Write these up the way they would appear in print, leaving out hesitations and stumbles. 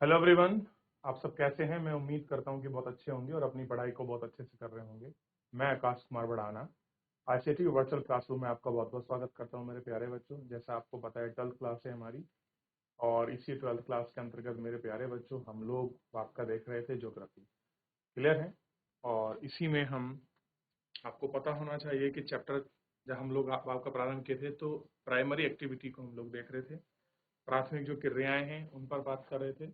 Hello everyone. आप सब कैसे हैं? मैं उम्मीद करता हूं कि बहुत अच्छे होंगे और अपनी पढ़ाई को बहुत अच्छे से कर रहे होंगे। मैं आकाश कुमार बढ़ाना आईसीटी वर्चुअल क्लासरूम में आपका बहुत बहुत स्वागत करता हूं मेरे प्यारे बच्चों। जैसा आपको पता है 12th क्लास है हमारी, और इसी 12th क्लास के अंतर्गत मेरे प्यारे बच्चों हम लोग आपका देख रहे थे ज्योग्राफी। क्लियर है? और इसी में हम आपको पता होना चाहिए कि चैप्टर जब हम लोग आपका प्रारंभ किए थे तो प्राइमरी एक्टिविटी को हम लोग देख रहे थे। प्राथमिक जो क्रियाएं हैं उन पर बात कर रहे थे।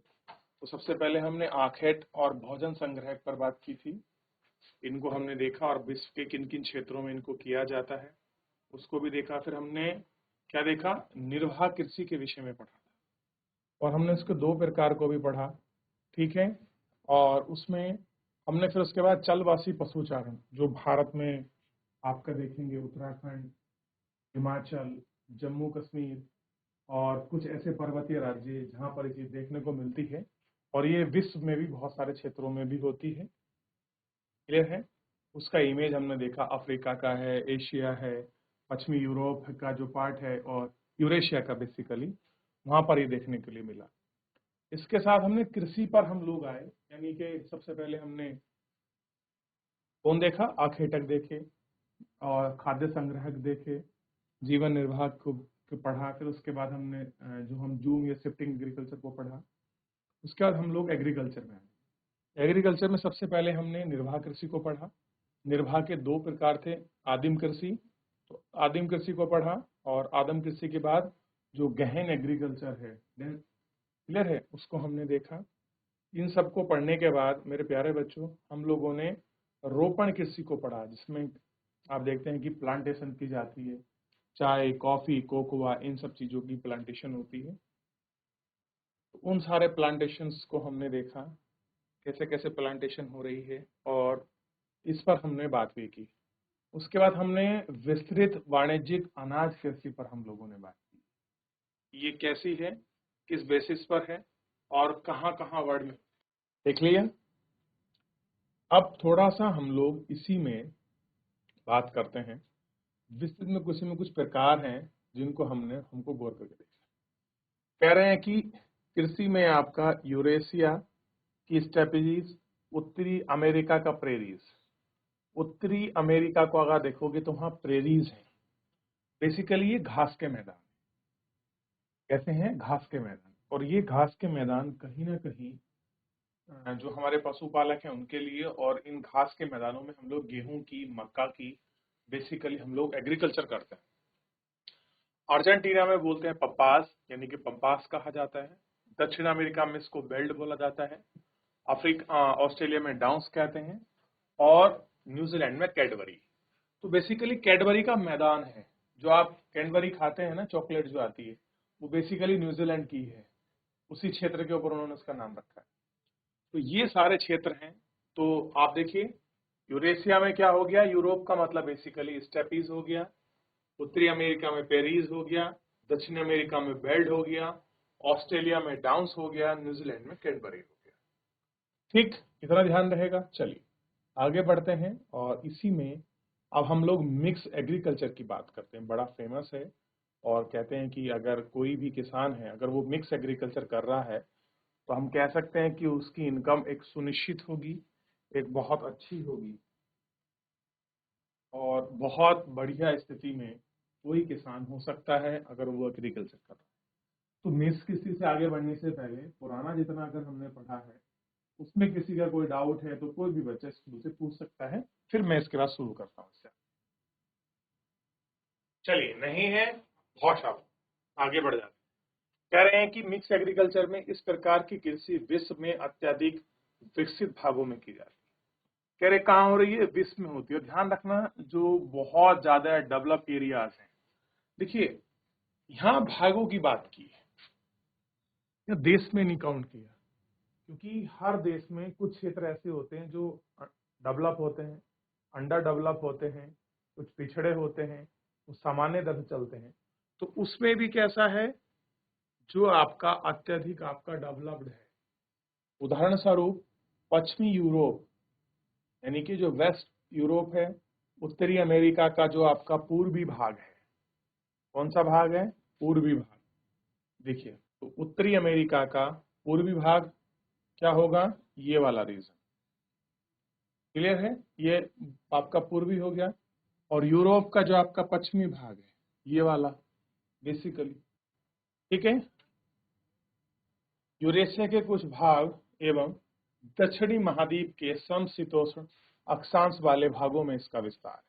तो सबसे पहले हमने आखेट और भोजन संग्रह पर बात की थी। इनको हमने देखा और विश्व के किन किन क्षेत्रों में इनको किया जाता है उसको भी देखा। फिर हमने क्या देखा? निर्वाह कृषि के विषय में पढ़ा था और हमने उसके दो प्रकार को भी पढ़ा। ठीक है। और उसमें हमने फिर उसके बाद चलवासी पशुचारण जो भारत में आपका देखेंगे उत्तराखंड, हिमाचल, जम्मू कश्मीर और कुछ ऐसे पर्वतीय राज्य जहाँ पर ये चीज देखने को मिलती है, और ये विश्व में भी बहुत सारे क्षेत्रों में भी होती है। क्लियर है? उसका इमेज हमने देखा, अफ्रीका का है, एशिया है, पश्चिमी यूरोप का जो पार्ट है और यूरेशिया का बेसिकली वहां पर ये देखने के लिए मिला। इसके साथ हमने कृषि पर हम लोग आए, यानी कि सबसे पहले हमने कौन देखा? आखेटक देखे और खाद्य संग्रहक देखे, जीवन निर्वाह को पढ़ा। फिर उसके बाद हमने जो हम जूम या शिफ्टिंग एग्रीकल्चर को पढ़ा। उसके बाद हम लोग एग्रीकल्चर में आए। एग्रीकल्चर में सबसे पहले हमने निर्वाह कृषि को पढ़ा। निर्वाह के दो प्रकार थे, आदिम कृषि, तो आदिम कृषि को पढ़ा। और आदिम कृषि के बाद जो गहन एग्रीकल्चर है, क्लियर है, उसको हमने देखा। इन सबको पढ़ने के बाद मेरे प्यारे बच्चों हम लोगों ने रोपण कृषि को पढ़ा, जिसमें आप देखते हैं कि प्लांटेशन की जाती है, चाय, कॉफी, कोकोआ, इन सब चीजों की प्लांटेशन होती है। तो उन सारे प्लांटेशंस को हमने देखा, कैसे कैसे प्लांटेशन हो रही है, और इस पर हमने बात भी की। उसके बाद हमने विस्तृत वाणिज्यिक अनाज कृषि पर हम लोगों ने बात की। ये कैसी है, किस बेसिस पर है और कहाँ कहाँ वर्ड में, देख लिया। अब थोड़ा सा हम लोग इसी में बात करते हैं। विस्तृत में कुछ प्रकार हैं जिनको हमको गौर करके देखना। कह रहे हैं कि कृषि में आपका यूरेशिया की स्टेपीज, उत्तरी अमेरिका का प्रेरीज। उत्तरी अमेरिका को अगर देखोगे तो वहां प्रेरीज है, बेसिकली ये घास के मैदान। कैसे हैं? घास के मैदान। और ये घास के मैदान कहीं ना कहीं जो हमारे पशुपालक हैं उनके लिए, और इन घास के मैदानों में हम लोग गेहूं की, मक्का की, बेसिकली हम लोग एग्रीकल्चर करते हैं। अर्जेंटीना में बोलते हैं पपास, यानी कि पंपास कहा जाता है। दक्षिण अमेरिका में इसको बेल्ट बोला जाता है। अफ्रीका, ऑस्ट्रेलिया में डाउंस कहते हैं, और न्यूजीलैंड में कैडबरी। तो बेसिकली कैडबरी का मैदान है। जो आप कैडबरी खाते हैं ना, चॉकलेट जो आती है, वो बेसिकली न्यूजीलैंड की है। उसी क्षेत्र के ऊपर उन्होंने उसका नाम रखा है। तो ये सारे क्षेत्र हैं। तो आप देखिए, यूरेशिया में क्या हो गया? यूरोप का मतलब बेसिकली स्टेपीज हो गया। उत्तरी अमेरिका में पेरीज हो गया। दक्षिण अमेरिका में बेल्ट हो गया। ऑस्ट्रेलिया में डाउन्स हो गया। न्यूजीलैंड में कैडबरी हो गया। ठीक, इतना ध्यान रहेगा। चलिए आगे बढ़ते हैं, और इसी में अब हम लोग मिक्स एग्रीकल्चर की बात करते हैं। बड़ा फेमस है, और कहते हैं कि अगर कोई भी किसान है, अगर वो मिक्स एग्रीकल्चर कर रहा है, तो हम कह सकते हैं कि उसकी इनकम एक सुनिश्चित होगी, एक बहुत अच्छी होगी, और बहुत बढ़िया स्थिति में कोई किसान हो सकता है अगर वो एग्रीकल्चर कर रहा है। तो मिक्स कृषि से आगे बढ़ने से पहले पुराना जितना अगर हमने पढ़ा है उसमें किसी का कोई डाउट है तो कोई भी बच्चा स्कूल से पूछ सकता है, फिर मैं इसके बाद शुरू करता हूँ इससे। चलिए, नहीं है, बहुत शाबाश, आगे बढ़ जाते हैं। कह रहे हैं कि मिक्स एग्रीकल्चर में इस प्रकार की कृषि विश्व में अत्यधिक विकसित भागों में की जाती है। कह रहे कहाँ हो रही है? विश्व में होती है। ध्यान रखना, जो बहुत ज्यादा डेवलप एरियाज हैं, देखिए यहाँ भागों की बात की है, या देश में नहीं काउंट किया, क्योंकि हर देश में कुछ क्षेत्र ऐसे होते हैं जो डेवलप होते हैं, अंडर डेवलप होते हैं, कुछ पिछड़े होते हैं, कुछ सामान्य दर से चलते हैं। तो उसमें भी कैसा है? जो आपका अत्यधिक आपका डेवलप्ड है, उदाहरण स्वरूप पश्चिमी यूरोप, यानी कि जो वेस्ट यूरोप है, उत्तरी अमेरिका का जो आपका पूर्वी भाग है, कौन सा भाग है? पूर्वी भाग। देखिए, तो उत्तरी अमेरिका का पूर्वी भाग क्या होगा, ये वाला रीजन। क्लियर है, ये आपका पूर्वी हो गया। और यूरोप का जो आपका पश्चिमी भाग है, ये वाला बेसिकली, ठीक है। यूरेशिया के कुछ भाग एवं दक्षिणी महाद्वीप के समशीतोष्ण अक्षांश वाले भागों में इसका विस्तार है।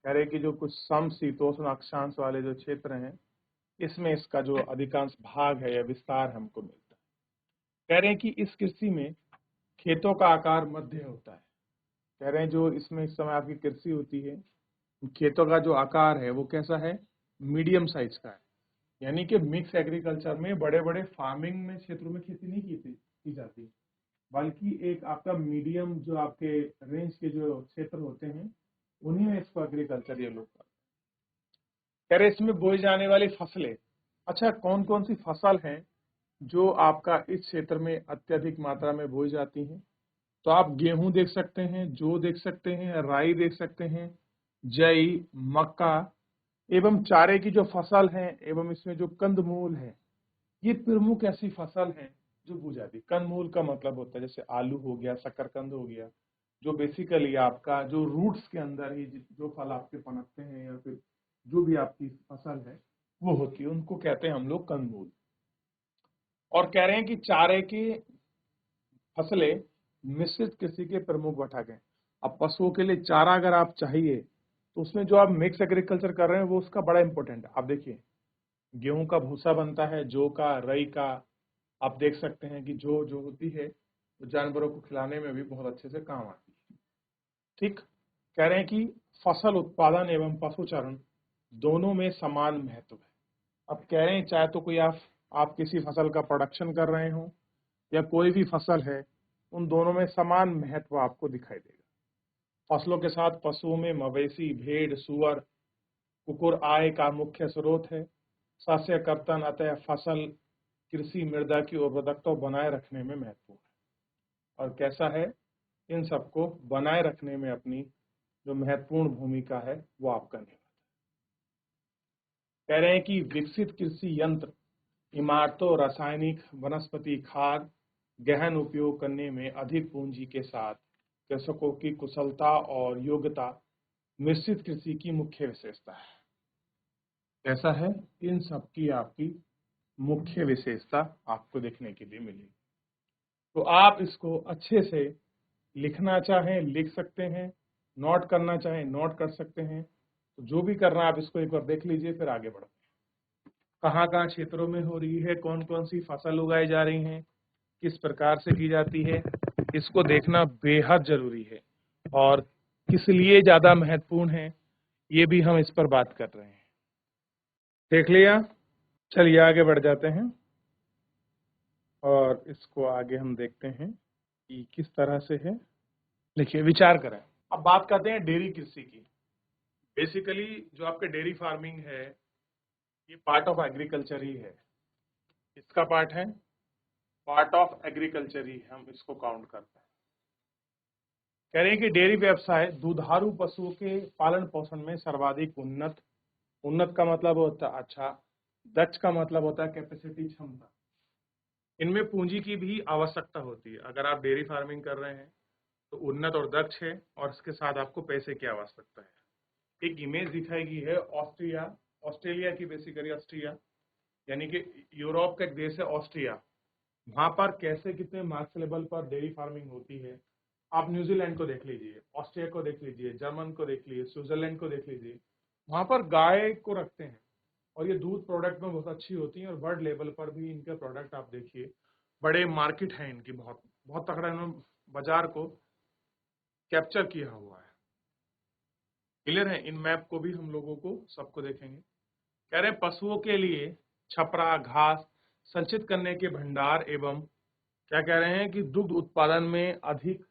कह रहे कि जो कुछ समशीतोष्ण अक्षांश वाले जो क्षेत्र हैं, इसमें इसका जो अधिकांश भाग है या विस्तार हमको मिलता है। कह रहे हैं कि इस कृषि में खेतों का आकार मध्य होता है। कह रहे हैं जो इसमें इस समय आपकी कृषि होती है, खेतों का जो आकार है वो कैसा है, मीडियम साइज का है। यानी कि मिक्स एग्रीकल्चर में बड़े बड़े फार्मिंग में क्षेत्रों में खेती नहीं की जाती, बल्कि एक आपका मीडियम जो आपके रेंज के जो क्षेत्र होते हैं, उन्हीं में इसको एग्रीकल्चर ये लोग करते हैं। कह रहे इसमें बोई जाने वाली फसलें, अच्छा कौन कौन सी फसल है जो आपका इस क्षेत्र में अत्यधिक मात्रा में बोई जाती हैं, तो आप गेहूं देख सकते हैं, जौ देख सकते हैं, राई देख सकते हैं, जई, मक्का एवं चारे की जो फसल है एवं इसमें जो कंदमूल है, ये प्रमुख ऐसी फसल है जो बोई जाती है। कंदमूल का मतलब होता है जैसे आलू हो गया, शकरकंद हो गया, जो बेसिकली आपका जो रूट्स के अंदर ही जो फल आपके पनपते हैं या फिर जो भी आपकी फसल है वो होती है, उनको कहते हैं हम लोग कंदमूल। और कह रहे हैं कि चारे की फसलें मिश्रित कृषि के प्रमुख घटक हैं। अब पशुओं के लिए चारा अगर आप चाहिए तो उसमें जो आप मिक्स एग्रीकल्चर कर रहे हैं वो उसका बड़ा इंपॉर्टेंट है। आप देखिए गेहूं का भूसा बनता है, जौ का, रई का, आप देख सकते हैं कि जो होती है तो जानवरों को खिलाने में भी बहुत अच्छे से काम आती है। ठीक, कह रहे हैं कि फसल उत्पादन एवं पशुचारण दोनों में समान महत्व है। अब कह रहे हैं चाहे तो कोई आप किसी फसल का प्रोडक्शन कर रहे हो या कोई भी फसल है, उन दोनों में समान महत्व आपको दिखाई देगा। फसलों के साथ पशुओं में मवेशी, भेड़, सुअर, कुकुर आय का मुख्य स्रोत है। शस्य कर्तन अतः फसल कृषि मृदा की उर्वरकता बनाए रखने में महत्वपूर्ण है। और कैसा है, इन सबको बनाए रखने में अपनी जो महत्वपूर्ण भूमिका है वो आपका निभाता है। कह रहे हैं कि विकसित कृषि यंत्र, इमारतों, रासायनिक, वनस्पति खाद, गहन उपयोग करने में अधिक पूंजी के साथ कृषकों की कुशलता और योग्यता मिश्रित कृषि की मुख्य विशेषता है। कैसा है, इन सब की आपकी मुख्य विशेषता आपको देखने के लिए मिलेगी। तो आप इसको अच्छे से लिखना चाहें लिख सकते हैं, नोट करना चाहें नोट कर सकते हैं। तो जो भी करना है आप इसको एक बार देख लीजिए, फिर आगे बढ़ते हैं। कहाँ कहाँ क्षेत्रों में हो रही है, कौन कौन सी फसल उगाई जा रही हैं, किस प्रकार से की जाती है, इसको देखना बेहद जरूरी है। और किस लिए ज्यादा महत्वपूर्ण है, ये भी हम इस पर बात कर रहे हैं। देख लिया, चलिए आगे बढ़ जाते हैं और इसको आगे हम देखते हैं कि किस तरह से है। देखिए विचार करें, अब बात करते हैं डेयरी कृषि की। बेसिकली जो आपके डेयरी फार्मिंग है ये पार्ट ऑफ एग्रीकल्चर ही है। इसका पार्ट है, पार्ट ऑफ एग्रीकल्चर ही हम इसको काउंट करते हैं। कह रहे हैं कि डेयरी व्यवसाय दुधारू पशुओं के पालन पोषण में सर्वाधिक उन्नत का मतलब होता है अच्छा, दक्ष का मतलब होता है कैपेसिटी, क्षमता। इनमें पूंजी की भी आवश्यकता होती है। अगर आप डेयरी फार्मिंग कर रहे हैं तो उन्नत और दक्ष है, और इसके साथ आपको पैसे की आवश्यकता है। एक इमेज दिखाई गई है ऑस्ट्रेलिया की, बेसिकली ऑस्ट्रिया यानी कि यूरोप का एक देश है ऑस्ट्रिया। वहां पर कैसे कितने मार्क्स लेवल पर डेयरी फार्मिंग होती है। आप न्यूजीलैंड को देख लीजिए, ऑस्ट्रिया को देख लीजिए, जर्मन को देख लीजिए, स्विट्जरलैंड को देख लीजिए। वहां पर गाय को रखते हैं और ये दूध प्रोडक्ट में बहुत अच्छी होती है, और वर्ल्ड लेवल पर भी इनके प्रोडक्ट आप देखिए, बड़े मार्केट है इनकी, बहुत बहुत तगड़ा इन्होंने बाजार को कैप्चर किया हुआ है। क्लियर है, इन मैप को भी हम लोगों को सबको देखेंगे। कह रहे हैं पशुओं के लिए छपरा, घास संचित करने के भंडार एवं क्या कह रहे हैं कि दुग्ध उत्पादन में अधिक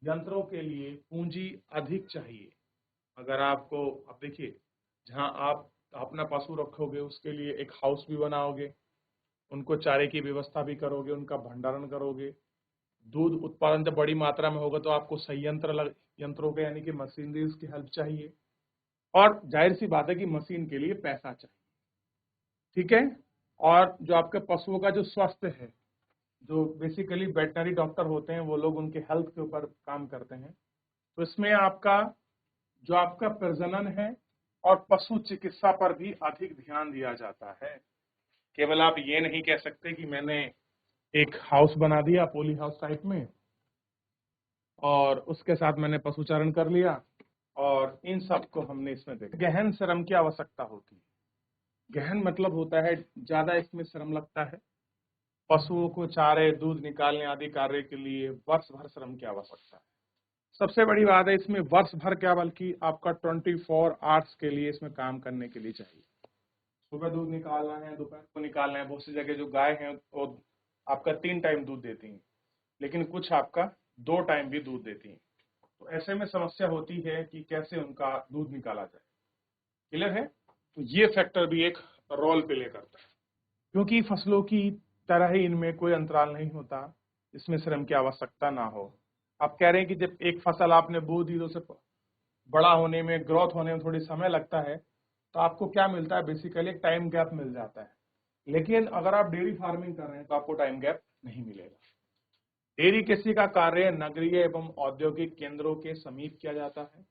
यंत्रों के लिए पूंजी अधिक चाहिए। अगर आपको, अब देखिए जहां आप अपना पशु रखोगे उसके लिए एक हाउस भी बनाओगे, उनको चारे की व्यवस्था भी करोगे, उनका भंडारण करोगे। दूध उत्पादन जब बड़ी मात्रा में होगा तो आपको यंत्रों के यानी कि मशीनरीज की हेल्प चाहिए, और जाहिर सी बात है कि मशीन के लिए पैसा चाहिए। ठीक है, और जो आपके पशुओं का जो स्वास्थ्य है जो बेसिकली वेटनरी डॉक्टर होते हैं वो लोग उनके हेल्थ के ऊपर काम करते हैं। तो इसमें आपका जो आपका प्रजनन है और पशु चिकित्सा पर भी अधिक ध्यान दिया जाता है। केवल आप ये नहीं कह सकते कि मैंने एक हाउस बना दिया पोली हाउस टाइप में और उसके साथ मैंने पशुचारण कर लिया और इन सब को हमने इसमें देखा। गहन श्रम की आवश्यकता होती है। गहन मतलब होता है ज्यादा इसमें श्रम लगता है। पशुओं को चारे दूध निकालने आदि कार्य के लिए वर्ष भर श्रम की आवश्यकता है। सबसे बड़ी बात है इसमें वर्ष भर क्या बल्कि आपका 24 आवर्स के लिए इसमें काम करने के लिए चाहिए। सुबह दूध निकालना है, दोपहर को निकालना है। बहुत सी जगह जो गाय है वो आपका 3 टाइम दूध देती हैं, लेकिन कुछ आपका 2 टाइम भी दूध देती हैं। तो ऐसे में समस्या होती है कि कैसे उनका दूध निकाला जाए। क्लियर है? तो ये फैक्टर भी एक रोल प्ले करता है, क्योंकि फसलों की तरह ही इनमें कोई अंतराल नहीं होता, इसमें श्रम की आवश्यकता ना हो। आप कह रहे हैं कि जब एक फसल आपने बो दी तो उसे बड़ा होने में, ग्रोथ होने में थोड़ी समय लगता है, तो आपको क्या मिलता है? बेसिकली एक टाइम गैप मिल जाता है। लेकिन अगर आप डेयरी फार्मिंग कर रहे हैं तो आपको टाइम गैप नहीं मिलेगा। डेयरी कृषि का कार्य नगरीय एवं औद्योगिक केंद्रों के समीप किया जाता है,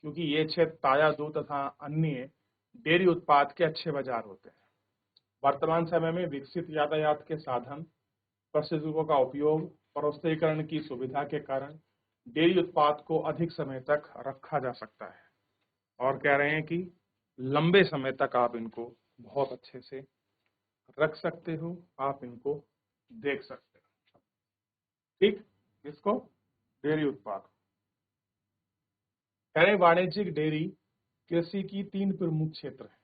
क्योंकि ये क्षेत्र ताजा दूध तथा अन्य डेयरी उत्पाद के अच्छे बाजार होते हैं। वर्तमान समय में विकसित यातायात के साधन, प्रशिक्षकों का उपयोग, प्रस्तुतीकरण की सुविधा के कारण डेयरी उत्पाद को अधिक समय तक रखा जा सकता है। और कह रहे हैं कि लंबे समय तक आप इनको बहुत अच्छे से रख सकते हो, आप इनको देख सकते हो। ठीक, इसको डेयरी उत्पाद कह रहे हैं। वाणिज्यिक डेयरी कृषि की 3 प्रमुख क्षेत्र है।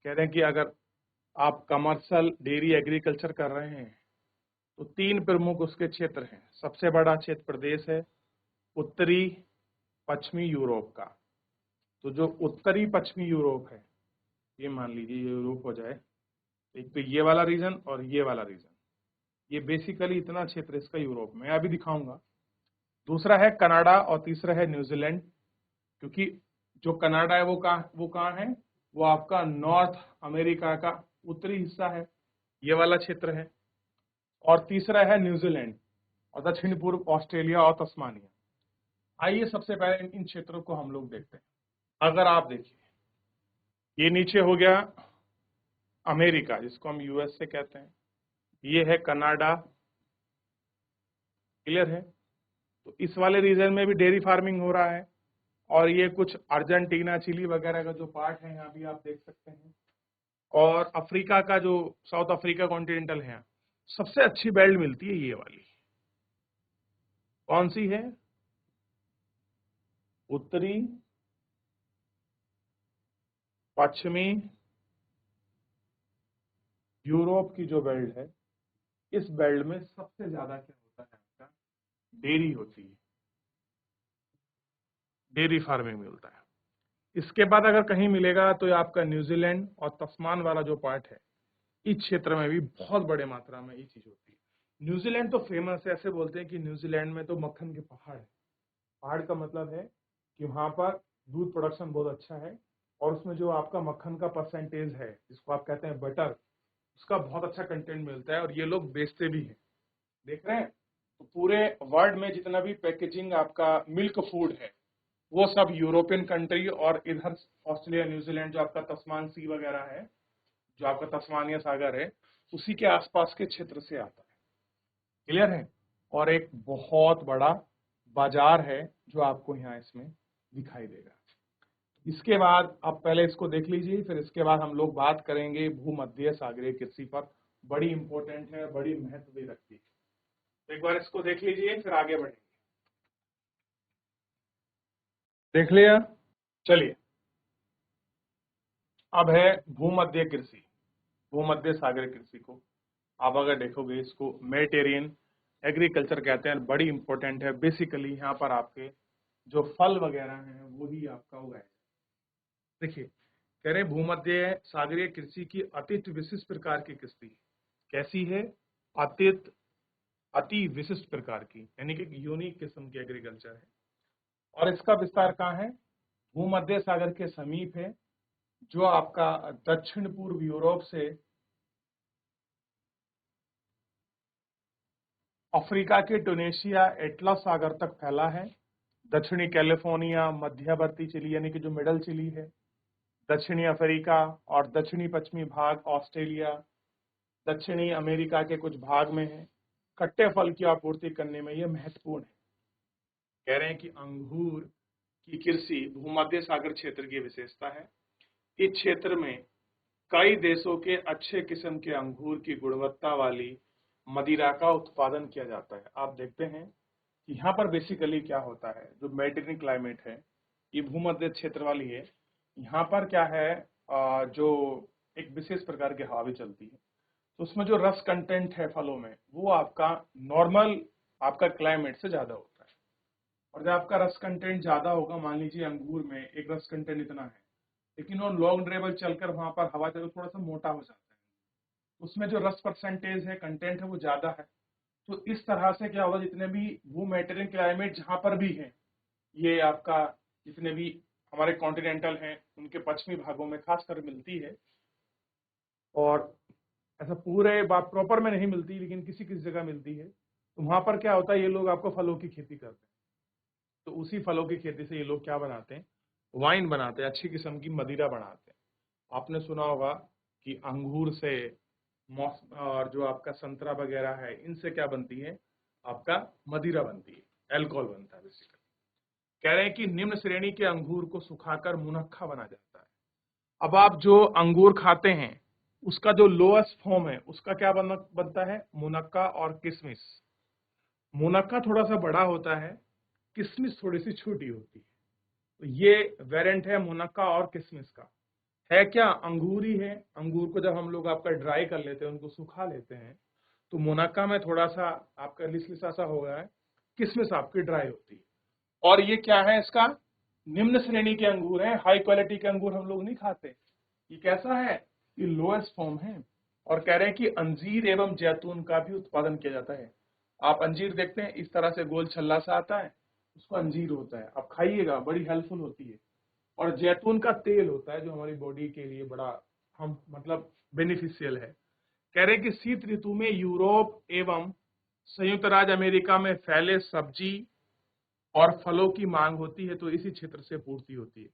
कह रहे हैं कि अगर आप कमर्शियल डेयरी एग्रीकल्चर कर रहे हैं तो 3 प्रमुख उसके क्षेत्र हैं। सबसे बड़ा क्षेत्र प्रदेश है उत्तरी पश्चिमी यूरोप का। तो जो उत्तरी पश्चिमी यूरोप है, ये मान लीजिए ये यूरोप हो जाए, एक तो ये वाला रीजन और ये वाला रीजन, ये बेसिकली इतना क्षेत्र इसका यूरोप में, अभी दिखाऊंगा। दूसरा है कनाडा और तीसरा है न्यूजीलैंड, क्योंकि जो कनाडा है वो कहाँ है? वो आपका नॉर्थ अमेरिका का उत्तरी हिस्सा है, ये वाला क्षेत्र है। और तीसरा है न्यूजीलैंड और दक्षिण पूर्व ऑस्ट्रेलिया और तस्मानिया। आइए सबसे पहले इन क्षेत्रों को हम लोग देखते हैं। अगर आप देखिए, ये नीचे हो गया अमेरिका, जिसको हम यूएसए कहते हैं, ये है कनाडा। क्लियर है? तो इस वाले रीजन में भी डेयरी फार्मिंग हो रहा है। और ये कुछ अर्जेंटीना, चिली वगैरह का जो पार्ट है यहाँ भी आप देख सकते हैं। और अफ्रीका का जो साउथ अफ्रीका कॉन्टिनेंटल है, सबसे अच्छी बेल्ट मिलती है ये वाली। कौन सी है? उत्तरी पश्चिमी यूरोप की जो बेल्ट है, इस बेल्ट में सबसे ज्यादा क्या होता है? आपका डेयरी होती है, डेयरी फार्मिंग मिलता है। इसके बाद अगर कहीं मिलेगा तो ये आपका न्यूजीलैंड और तस्मान वाला जो पार्ट है, इस क्षेत्र में भी बहुत बड़े मात्रा में ये चीज होती है। न्यूजीलैंड तो फेमस है, ऐसे बोलते हैं कि न्यूजीलैंड में तो मक्खन के पहाड़ है। पहाड़ का मतलब है कि वहां पर दूध प्रोडक्शन बहुत अच्छा है और उसमें जो आपका मक्खन का परसेंटेज है, जिसको आप कहते हैं बटर, उसका बहुत अच्छा कंटेंट मिलता है और ये लोग बेचते भी हैं। देख रहे हैं? तो पूरे वर्ल्ड में जितना भी पैकेजिंग आपका मिल्क फूड है, वो सब यूरोपियन कंट्री और इधर ऑस्ट्रेलिया, न्यूजीलैंड, जो आपका तस्मान सी वगैरह है, जो आपका तस्मानिया सागर है, उसी के आसपास के क्षेत्र से आता है। क्लियर है? और एक बहुत बड़ा बाजार है जो आपको यहाँ इसमें दिखाई देगा। इसके बाद आप पहले इसको देख लीजिए, फिर इसके बाद हम लोग बात करेंगे भूमध्य सागरीय कृषि पर। बड़ी इंपॉर्टेंट है, बड़ी महत्व भी रखती है। तो एक बार इसको देख लीजिए, फिर आगे बढ़ेंगे। देख लिया? चलिए, अब है भूमध्य कृषि, भूमध्य सागरीय कृषि को आप अगर देखोगे, इसको मेडिटेरियन एग्रीकल्चर कहते हैं। बड़ी इंपॉर्टेंट है। बेसिकली यहाँ पर आपके जो फल वगैरह हैं वो ही आपका उगाया। देखिए, कह रहे भूमध्य सागरीय कृषि की अति विशिष्ट प्रकार की कृषि कैसी है? अति विशिष्ट प्रकार की, यानी कि यूनिक किस्म की एग्रीकल्चर है। और इसका विस्तार कहाँ है? भूमध्य सागर के समीप है, जो आपका दक्षिण पूर्व यूरोप से अफ्रीका के ट्यूनेशिया एटलस सागर तक फैला है। दक्षिणी कैलिफोर्निया, मध्यवर्ती चिली यानी कि जो मिडल चिली है, दक्षिणी अफ्रीका और दक्षिणी पश्चिमी भाग ऑस्ट्रेलिया, दक्षिणी अमेरिका के कुछ भाग में है। खट्टे फल की आपूर्ति करने में यह महत्वपूर्ण है। कह रहे हैं कि अंगूर की कृषि भूमध्य सागर क्षेत्र की विशेषता है। इस क्षेत्र में कई देशों के अच्छे किस्म के अंगूर की गुणवत्ता वाली मदिरा का उत्पादन किया जाता है। आप देखते हैं कि यहाँ पर बेसिकली क्या होता है, जो मेडिटेरियन क्लाइमेट है, ये भूमध्य क्षेत्र वाली है। यहाँ पर क्या है, जो एक विशेष प्रकार की हवा भी चलती है, तो उसमें जो रस कंटेंट है फलों में, वो आपका नॉर्मल आपका क्लाइमेट से ज्यादा होता है। और जब आपका रस कंटेंट ज्यादा होगा, मान लीजिए अंगूर में एक रस कंटेंट इतना है, लेकिन वो लॉन्ग ड्रेवल चलकर वहां पर हवा चल थोड़ा सा मोटा हो जाता है, उसमें जो रस परसेंटेज है, कंटेंट है, वो ज्यादा है। तो इस तरह से क्या होगा, जितने भी वो मेडिटेरियन क्लाइमेट जहां पर भी है, ये आपका जितने भी हमारे कॉन्टिनेंटल हैं उनके पश्चिमी भागों में खासकर मिलती है। और ऐसा पूरे बात प्रॉपर में नहीं मिलती, लेकिन किसी किसी जगह मिलती है। तो वहां पर क्या होता है, ये लोग आपको फलों की खेती करते हैं। तो उसी फलों की खेती से ये लोग क्या बनाते हैं, वाइन बनाते हैं, अच्छी किस्म की मदिरा बनाते हैं। आपने सुना होगा कि अंगूर से और जो आपका संतरा वगैरह है, इनसे क्या बनती है, आपका मदिरा बनती है, अल्कोहल बनता है बेसिकली। कह रहे हैं कि निम्न श्रेणी के अंगूर को सुखाकर मुनक्खा बना जाता है। अब आप जो अंगूर खाते हैं, उसका जो लोएस्ट फॉर्म है, उसका क्या बनता है, मुनक्का और किशमिश। मुनक्का थोड़ा सा बड़ा होता है, किशमिश थोड़ी सी छोटी होती है। तो ये वेरिएंट है मुनक्का और किशमिश का। है क्या, अंगूर ही है। अंगूर को जब हम लोग आपका ड्राई कर लेते हैं, उनको सुखा लेते हैं, तो मुनक्का में थोड़ा सा आपका लिसलिसा सा हो गया है, किशमिश आपकी ड्राई होती है। और ये क्या है, इसका निम्न श्रेणी के अंगूर है, हाई क्वालिटी के अंगूर हम लोग नहीं खाते। ये कैसा है, ये लोएस्ट फॉर्म है। और कह रहे हैं कि अंजीर एवं जैतून का भी उत्पादन किया जाता है। आप अंजीर देखते हैं, इस तरह से गोल छल्ला सा आता है, उसको अंजीर होता है, आप खाइएगा, बड़ी हेल्पफुल होती है। और जैतून का तेल होता है, जो हमारी बॉडी के लिए बड़ा हम मतलब बेनिफिशियल है। कह रहे हैं कि शीत ऋतु में यूरोप एवं संयुक्त राज्य अमेरिका में फैले सब्जी और फलों की मांग होती है, तो इसी क्षेत्र से पूर्ति होती है।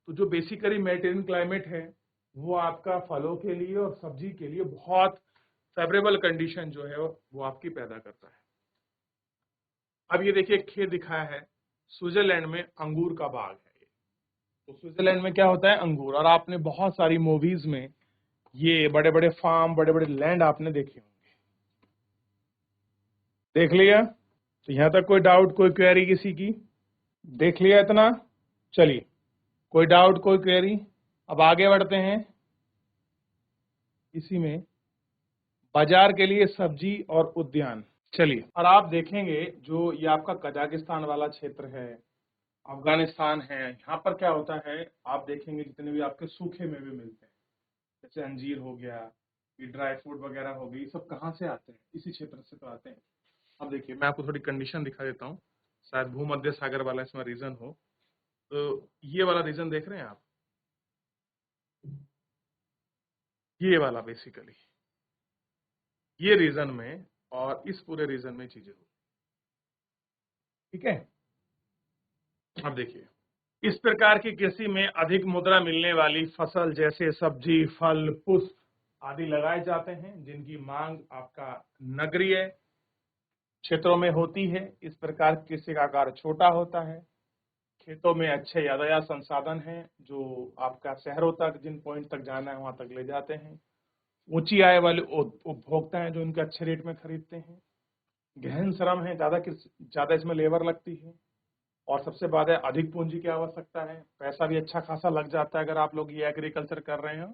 तो जो बेसिकली मेडिटेरियन क्लाइमेट है, वो आपका फलों के लिए और सब्जी के लिए बहुत फेवरेबल कंडीशन जो है वो आपकी पैदा करता है। अब ये देखिए, खेत दिखाया है, स्विट्जरलैंड में अंगूर का बाग है। तो स्विट्जरलैंड में क्या होता है, अंगूर। और आपने बहुत सारी मूवीज में ये बड़े बड़े फार्म, बड़े बड़े लैंड आपने देखे होंगे। देख लिया, तो यहां तक कोई डाउट, कोई क्वेरी किसी की? देख लिया इतना? चलिए, कोई डाउट, कोई क्वेरी? अब आगे बढ़ते हैं। इसी में बाजार के लिए सब्जी और उद्यान। चलिए, और आप देखेंगे जो ये आपका कजाकिस्तान वाला क्षेत्र है, अफगानिस्तान है, यहाँ पर क्या होता है, आप देखेंगे जितने भी आपके सूखे मेवे मिलते हैं, जैसे अंजीर हो गया, ये ड्राई फ्रूट वगैरह हो गई, ये सब कहाँ से आते हैं, इसी क्षेत्र से तो आते हैं। अब देखिए, मैं आपको थोड़ी कंडीशन दिखा देता हूँ, शायद भूमध्य सागर वाला इसमें रीजन हो। तो ये वाला रीजन देख रहे हैं आप, ये वाला बेसिकली, ये रीजन में और इस पूरे रीजन में चीजें हो, ठीक है। अब देखिए, इस प्रकार की कृषि में अधिक मुद्रा मिलने वाली फसल जैसे सब्जी, फल, पुष्प आदि लगाए जाते हैं, जिनकी मांग आपका नगरीय क्षेत्रों में होती है। इस प्रकार कृषि का आकार छोटा होता है। खेतों में अच्छे यातायात संसाधन हैं, जो आपका शहरों तक, जिन पॉइंट तक जाना है वहां तक ले जाते हैं। ऊंची आय वाले उपभोक्ता हैं जो इनके अच्छे रेट में खरीदते हैं। गहन श्रम है, ज्यादा इसमें लेबर लगती है। और सबसे बात है, अधिक पूंजी की आवश्यकता है, पैसा भी अच्छा खासा लग जाता है। अगर आप लोग ये एग्रीकल्चर कर रहे हो,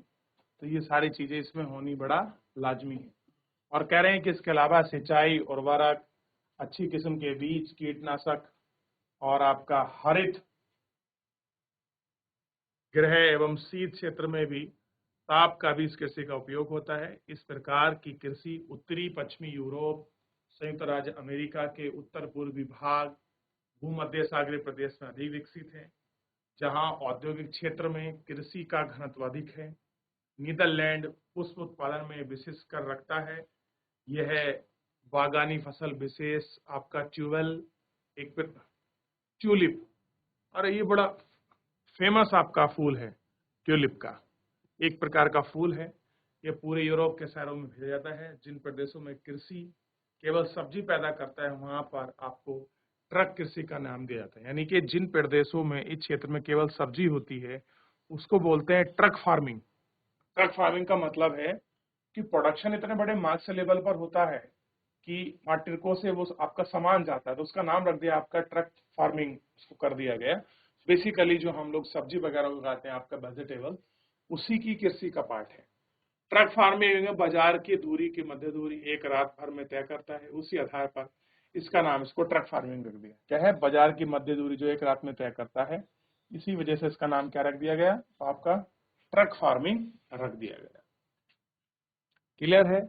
तो ये सारी चीजें इसमें होनी बड़ा लाजमी है। और कह रहे हैं कि इसके अलावा सिंचाई, उर्वरक, अच्छी किस्म के बीज, कीटनाशक और आपका हरित गृह एवं शीत क्षेत्र में भी ताप का भी इस कृषि का उपयोग होता है। इस प्रकार की कृषि उत्तरी पश्चिमी यूरोप, संयुक्त राज्य अमेरिका के उत्तर पूर्वी भाग, भूमध्य सागरीय प्रदेश में अधिक विकसित है, जहां औद्योगिक क्षेत्र में कृषि का घनत्व अधिक है। नीदरलैंड पुष्प उत्पादन में विशेष कर रखता है। यह बागानी फसल विशेष, आपका ट्यूबेल, एक फिर ट्यूलिप। अरे ये बड़ा फेमस आपका फूल है ट्यूलिप का, एक प्रकार का फूल है। ये पूरे यूरोप के शहरों में भेजा जाता है। जिन प्रदेशों में कृषि केवल सब्जी पैदा करता है वहां पर आपको ट्रक कृषि का नाम दिया जाता है। यानी कि जिन प्रदेशों में इस क्षेत्र में केवल सब्जी होती है उसको बोलते हैं ट्रक फार्मिंग। ट्रक फार्मिंग का मतलब है कि प्रोडक्शन इतने बड़े मार्क्स लेवल पर होता है कि वहाँ ट्रकों से वो आपका सामान जाता है, तो उसका नाम रख दिया आपका ट्रक फार्मिंग, उसको कर दिया गया। बेसिकली जो हम लोग सब्जी वगैरह उगाते हैं आपका वेजिटेबल, उसी की कृषि का पार्ट है। ट्रक फार्मिंग बाजार की दूरी की मध्य दूरी एक रात भर में तय करता है, उसी आधार पर इसका नाम इसको ट्रक फार्मिंग रख दिया। क्या है? बाजार की मध्य दूरी जो एक रात में तय करता है, इसी वजह से इसका नाम क्या रख दिया गया? तो आपका ट्रक फार्मिंग रख दिया गया। क्लियर है?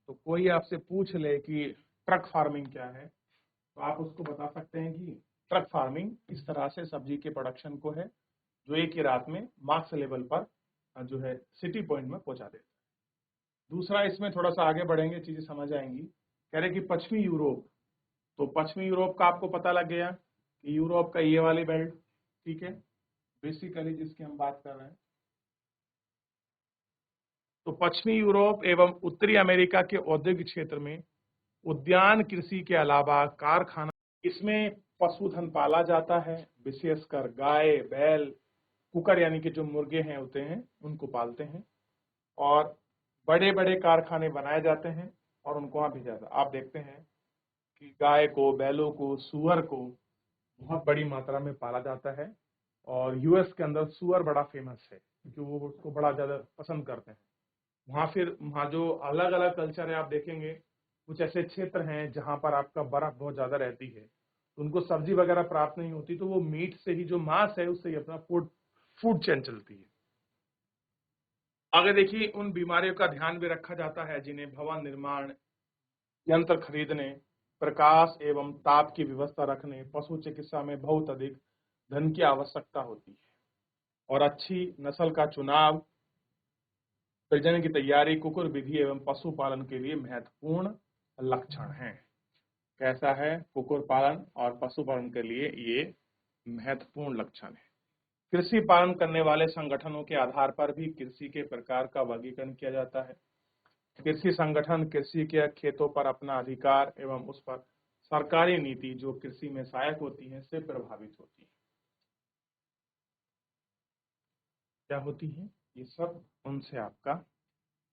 तो कोई आपसे पूछ ले कि ट्रक फार्मिंग क्या है, तो आप उसको बता सकते हैं कि ट्रक फार्मिंग इस तरह से सब्जी के प्रोडक्शन को है जो एक ही रात में मार्क्स लेवल पर जो है सिटी पॉइंट में पहुंचा देता है। दूसरा, इसमें थोड़ा सा आगे बढ़ेंगे चीजें समझ आएंगी। कह रहे कि पश्चिमी यूरोप, तो पश्चिमी यूरोप का आपको पता लग गया कि यूरोप का ये वाली बेल्ट, ठीक है, बेसिकली जिसकी हम बात कर रहे हैं। तो पश्चिमी यूरोप एवं उत्तरी अमेरिका के औद्योगिक क्षेत्र में उद्यान कृषि के अलावा कारखाना, इसमें पशुधन पाला जाता है, विशेषकर गाय, बैल, कुकर यानी कि जो मुर्गे हैं होते हैं उनको पालते हैं, और बड़े बड़े कारखाने बनाए जाते हैं और उनको वहां भेजा जाता है। आप देखते हैं कि गाय को, बैलों को, सुअर को बहुत बड़ी मात्रा में पाला जाता है, और यूएस के अंदर सुअर बड़ा फेमस है क्योंकि वो उसको बड़ा ज्यादा पसंद करते हैं। वहाँ जो अलग अलग कल्चर है आप देखेंगे, कुछ ऐसे क्षेत्र हैं जहां पर आपका बर्फ बहुत ज्यादा रहती है, तो उनको सब्जी वगैरह प्राप्त नहीं होती, तो वो मीट से ही, जो मांस है उससे ही अपना फूड फूड चेन चलती है। आगे देखिए, उन बीमारियों का ध्यान भी रखा जाता है जिन्हें भवन निर्माण, यंत्र खरीदने, प्रकाश एवं ताप की व्यवस्था रखने, पशु चिकित्सा में बहुत अधिक धन की आवश्यकता होती है। और अच्छी नस्ल का चुनाव, प्रजनन की तैयारी, कुकुर विधि एवं पशुपालन के लिए महत्वपूर्ण लक्षण हैं। कैसा है? कुकुर पालन और पशुपालन के लिए ये महत्वपूर्ण लक्षण है। कृषि पालन करने वाले संगठनों के आधार पर भी कृषि के प्रकार का वर्गीकरण किया जाता है। कृषि संगठन कृषि के खेतों पर अपना अधिकार एवं उस पर सरकारी नीति जो कृषि में सहायक होती है से प्रभावित होती है। क्या होती है? ये सब उनसे आपका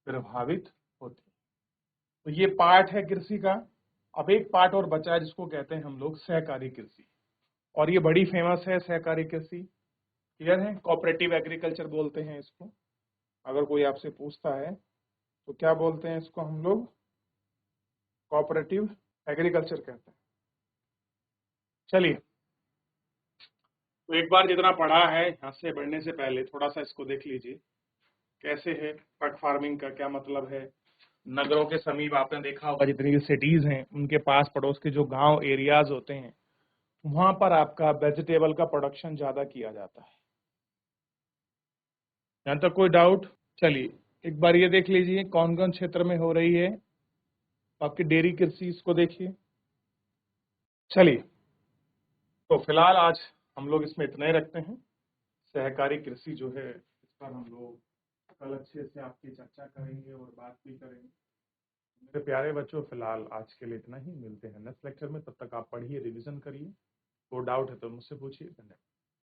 प्रभावित होती है। तो ये पार्ट है कृषि का। अब एक पार्ट और बचा है जिसको कहते हैं हम लोग सहकारी कृषि, और ये बड़ी फेमस है सहकारी कृषि। क्लियर है? कोऑपरेटिव एग्रीकल्चर बोलते हैं इसको। अगर कोई आपसे पूछता है तो क्या बोलते हैं इसको हम लोग? कोऑपरेटिव एग्रीकल्चर कहते हैं। चलिए, तो एक बार जितना पढ़ा है यहाँ से बढ़ने से पहले थोड़ा सा इसको देख लीजिए कैसे है। ट्रक फार्मिंग का क्या मतलब है? नगरों के समीप आपने देखा होगा जितनी भी सिटीज हैं उनके पास पड़ोस के जो गांव एरियाज होते हैं वहां पर आपका वेजिटेबल का प्रोडक्शन ज्यादा किया जाता है। यहाँ तक कोई डाउट? चलिए, एक बार ये देख लीजिए कौन कौन क्षेत्र में हो रही है आपकी डेयरी कृषि, इसको देखिए। चलिए, तो फिलहाल आज हम लोग इसमें इतना ही रखते हैं। सहकारी कृषि जो है इस पर हम लोग कल अच्छे से आपकी चर्चा करेंगे और बात भी करेंगे। मेरे प्यारे बच्चों, फिलहाल आज के लिए इतना ही। मिलते हैं नेक्स्ट लेक्चर में, तब तक आप पढ़िए, रिवीजन करिए। कोई डाउट है तो मुझसे पूछिए। धन्यवाद।